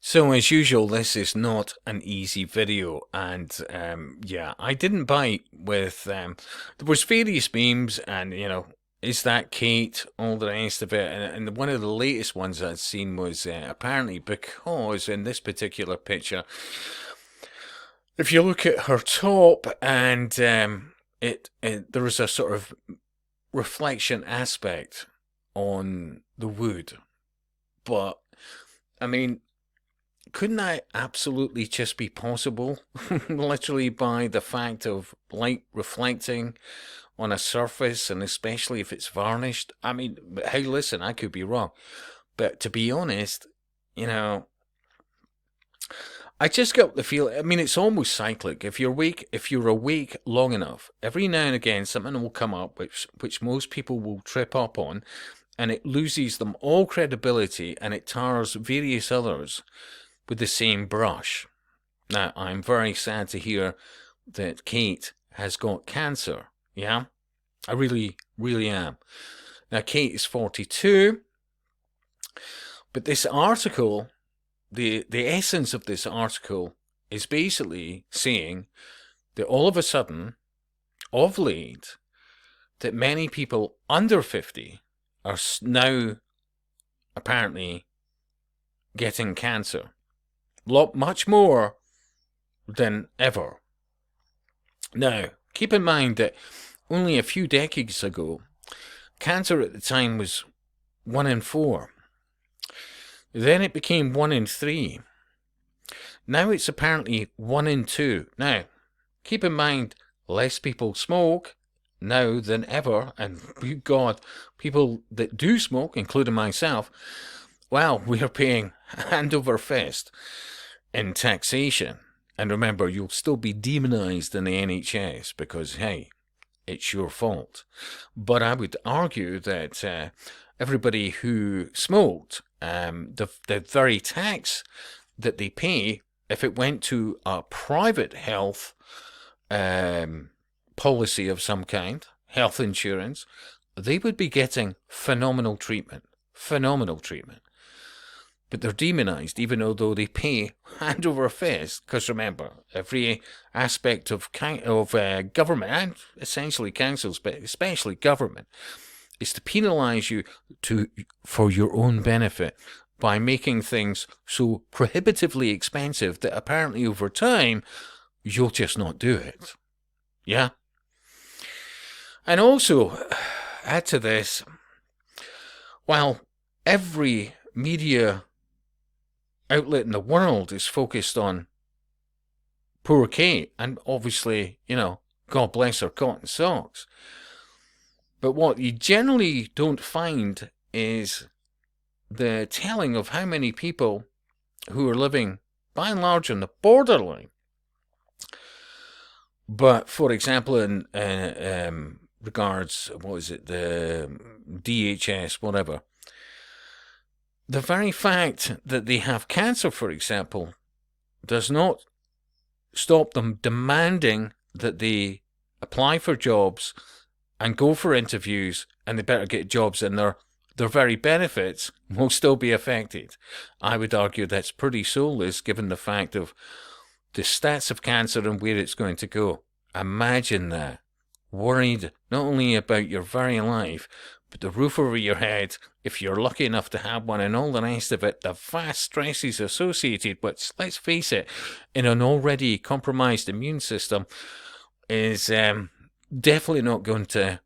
So as usual, this is not an easy video, and yeah, I didn't bite with. There was various memes, and is that Kate? All the rest of it, and one of the latest ones I'd seen was apparently because in this particular picture, if you look at her top, and it there is a sort of reflection aspect on the wood, but I mean, couldn't that absolutely just be possible? Literally by the fact of light reflecting on a surface, and especially if it's varnished. I mean, hey, listen, I could be wrong. But to be honest, you know, I just got the feel. I mean, it's almost cyclic. If you're awake long enough, every now and again something will come up which most people will trip up on, and it loses them all credibility, and it tars various others with the same brush. Now, I'm very sad to hear that Kate has got cancer. Yeah, I really, really am. Now, Kate is 42, but this article, the essence of this article is basically saying that all of a sudden, of late, that many people under 50 are now apparently getting cancer. Much more than ever. Now, keep in mind that only a few decades ago, cancer at the time was 1 in 4. Then it became 1 in 3. Now it's apparently 1 in 2. Now, keep in mind, less people smoke now than ever, and God, people that do smoke, including myself, well, we're paying hand over fist in taxation. And remember, you'll still be demonized in the NHS because, hey, it's your fault. But I would argue that everybody who smoked, the very tax that they pay, if it went to a private health policy of some kind, health insurance, they would be getting phenomenal treatment. Phenomenal treatment. But they're demonized, even though they pay hand over fist. Because remember, every aspect of government, and essentially councils, but especially government, is to penalize you for your own benefit by making things so prohibitively expensive that apparently over time you'll just not do it. Yeah? And also, add to this, while every media outlet in the world is focused on poor Kate, and obviously, God bless her cotton socks. But what you generally don't find is the telling of how many people who are living, by and large, on the borderline. But, for example, in regards, the DHS, whatever, the very fact that they have cancer, for example, does not stop them demanding that they apply for jobs and go for interviews, and they better get jobs, and their very benefits will still be affected. I would argue that's pretty soulless given the fact of the stats of cancer and where it's going to go. Imagine that. Worried not only about your very life, but the roof over your head, if you're lucky enough to have one, and all the rest of it, the vast stresses associated with, let's face it, in an already compromised immune system, is definitely not going to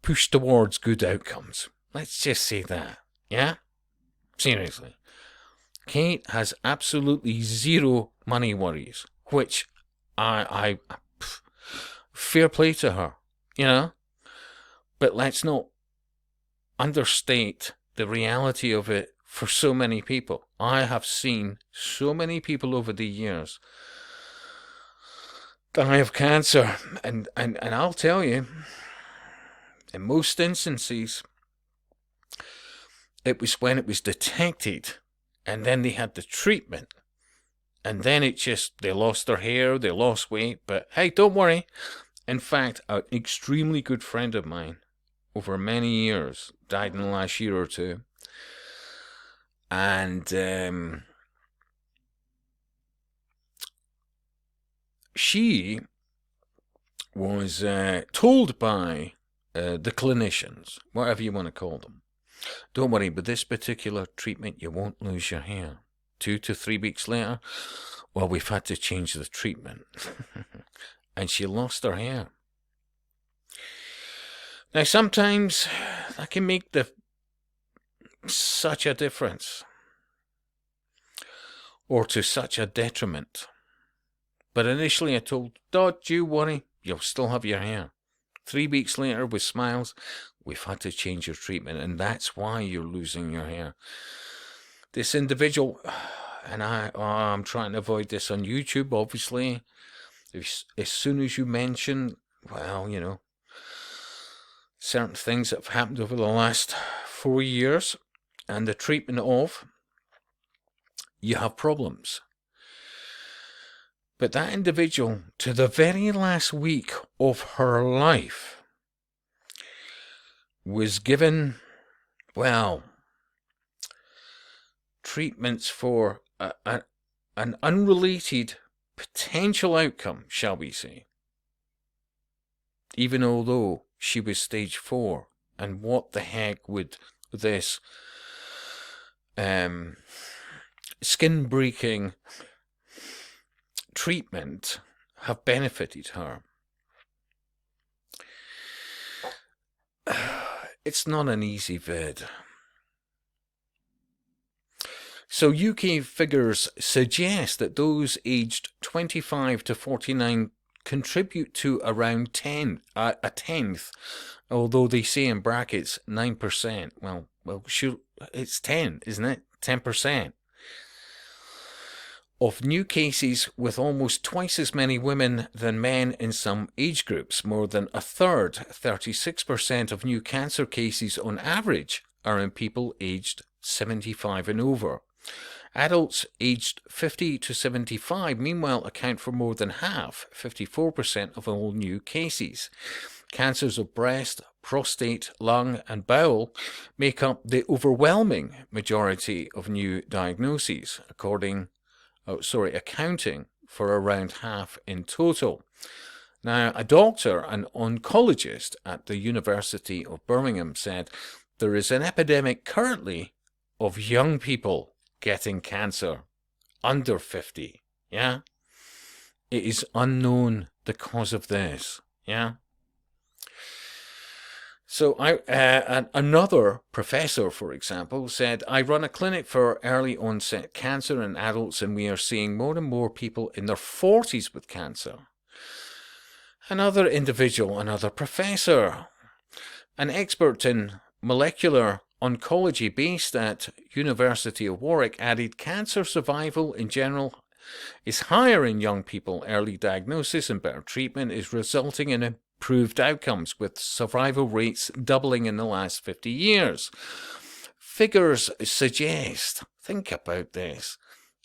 push towards good outcomes. Let's just say that. Yeah? Seriously. Kate has absolutely zero money worries, which I fair play to her, But let's not understate the reality of it for so many people. I have seen so many people over the years die of cancer, and I'll tell you, in most instances, it was when it was detected, and then they had the treatment, and then they lost their hair, they lost weight, but hey, don't worry. In fact, an extremely good friend of mine, over many years, died in the last year or two, and she was told by the clinicians, whatever you want to call them, don't worry, with this particular treatment, you won't lose your hair. 2 to 3 weeks later, well, we've had to change the treatment. And she lost her hair. Now, sometimes that can make such a difference, or to such a detriment. But initially I told, don't you worry, you'll still have your hair. 3 weeks later, with smiles, we've had to change your treatment, and that's why you're losing your hair. This individual, and I'm trying to avoid this on YouTube, obviously. As soon as you mention, well, you know, certain things that have happened over the last 4 years and the treatment of, you have problems. But that individual, to the very last week of her life, was given, well, treatments for an unrelated potential outcome, shall we say. Even although she was stage 4, and what the heck would this skin-breaking treatment have benefited her? It's not an easy vid. So UK figures suggest that those aged 25 to 49 contribute to around a tenth, although they say in brackets 9%. Well, sure, it's 10, isn't it? 10% of new cases, with almost twice as many women than men in some age groups. More than a third, 36% of new cancer cases on average, are in people aged 75 and over. Adults aged 50 to 75, meanwhile, account for more than half, 54% of all new cases. Cancers of breast, prostate, lung, and bowel make up the overwhelming majority of new diagnoses, accounting for around half in total. Now, a doctor, an oncologist at the University of Birmingham, said there is an epidemic currently of young people getting cancer under 50. Yeah, it is unknown the cause of this. Yeah. So another professor, for example, said, I run a clinic for early onset cancer in adults, and we are seeing more and more people in their 40s with cancer. Another individual, another professor, an expert in molecular oncology based at University of Warwick, added cancer survival in general is higher in young people. Early diagnosis and better treatment is resulting in improved outcomes, with survival rates doubling in the last 50 years. Figures suggest, think about this,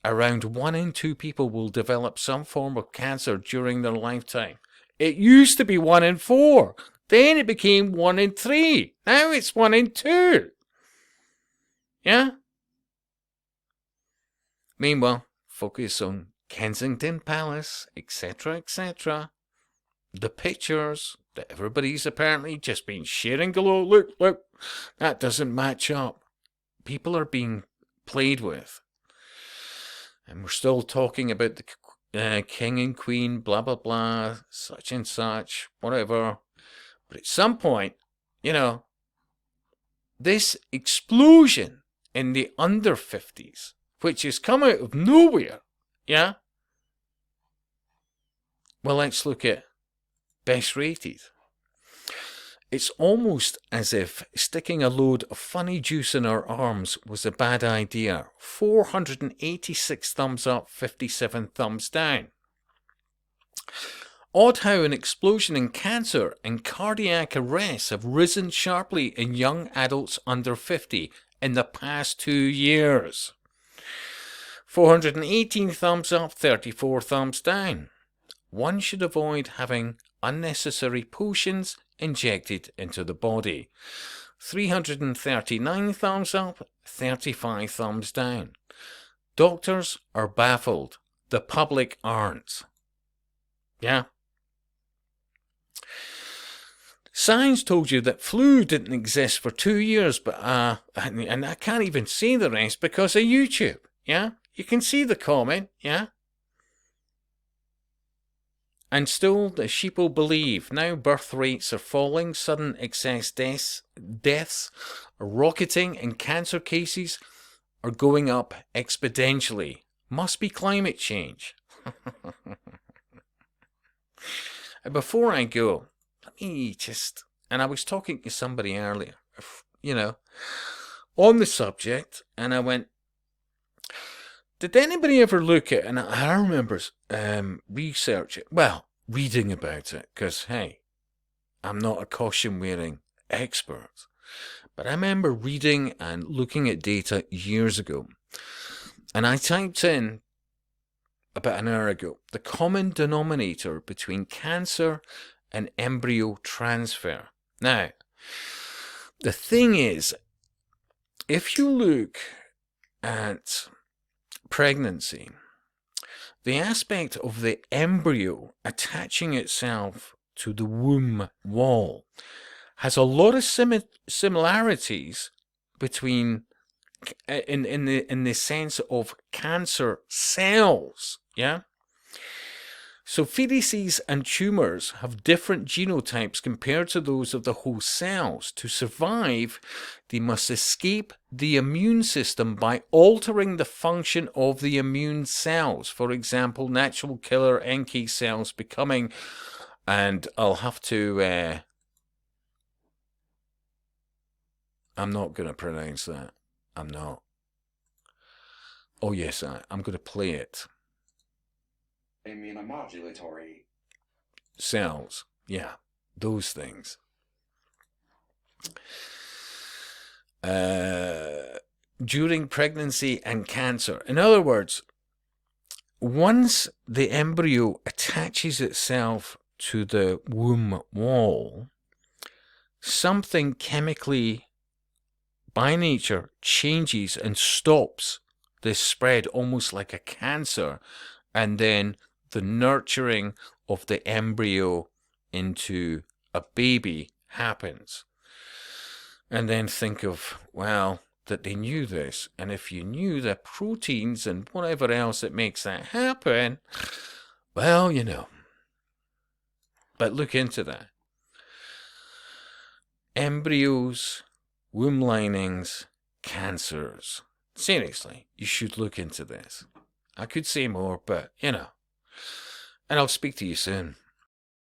around 1 in 2 people will develop some form of cancer during their lifetime. It used to be 1 in 4. Then it became 1 in 3. Now it's 1 in 2. Yeah? Meanwhile, focus on Kensington Palace, etc., etc. The pictures that everybody's apparently just been sharing galore. Look, that doesn't match up. People are being played with. And we're still talking about the king and queen, blah, blah, blah, such and such, whatever. But at some point, you know, this explosion in the under 50s, which has come out of nowhere, yeah? Well, let's look at best rated. It's almost as if sticking a load of funny juice in our arms was a bad idea. 486 thumbs up, 57 thumbs down. Odd how an explosion in cancer and cardiac arrests have risen sharply in young adults under 50 in the past 2 years. 418 thumbs up, 34 thumbs down. One should avoid having unnecessary potions injected into the body. 339 thumbs up, 35 thumbs down. Doctors are baffled. The public aren't. Yeah. Science told you that flu didn't exist for 2 years, but and I can't even see the rest because of YouTube. Yeah, you can see the comment. Yeah. And still, the sheeple believe. Now birth rates are falling, sudden excess deaths are rocketing, and cancer cases are going up exponentially. Must be climate change. And before I go, let me just... And I was talking to somebody earlier, on the subject, and I went, did anybody ever look at... And I remember researching, reading about it, because, hey, I'm not a caution-wearing expert. But I remember reading and looking at data years ago. And I typed in, about an hour ago, the common denominator between cancer and embryo transfer. Now, the thing is, if you look at pregnancy, the aspect of the embryo attaching itself to the womb wall has a lot of similarities between in the sense of cancer cells. Yeah. So fetuses and tumors have different genotypes compared to those of the host cells. To survive, they must escape the immune system by altering the function of the immune cells. For example, natural killer NK cells becoming, and I'll have to, I'm not going to pronounce that. I'm not. Oh yes, I'm going to play it. Immunomodulatory cells. Yeah, those things. During pregnancy and cancer. In other words, once the embryo attaches itself to the womb wall, something chemically by nature changes and stops this spread, almost like a cancer, and then the nurturing of the embryo into a baby happens. And then think of, well, that they knew this. And if you knew the proteins and whatever else that makes that happen, well, But look into that. Embryos, womb linings, cancers. Seriously, you should look into this. I could say more, but, And I'll speak to you soon.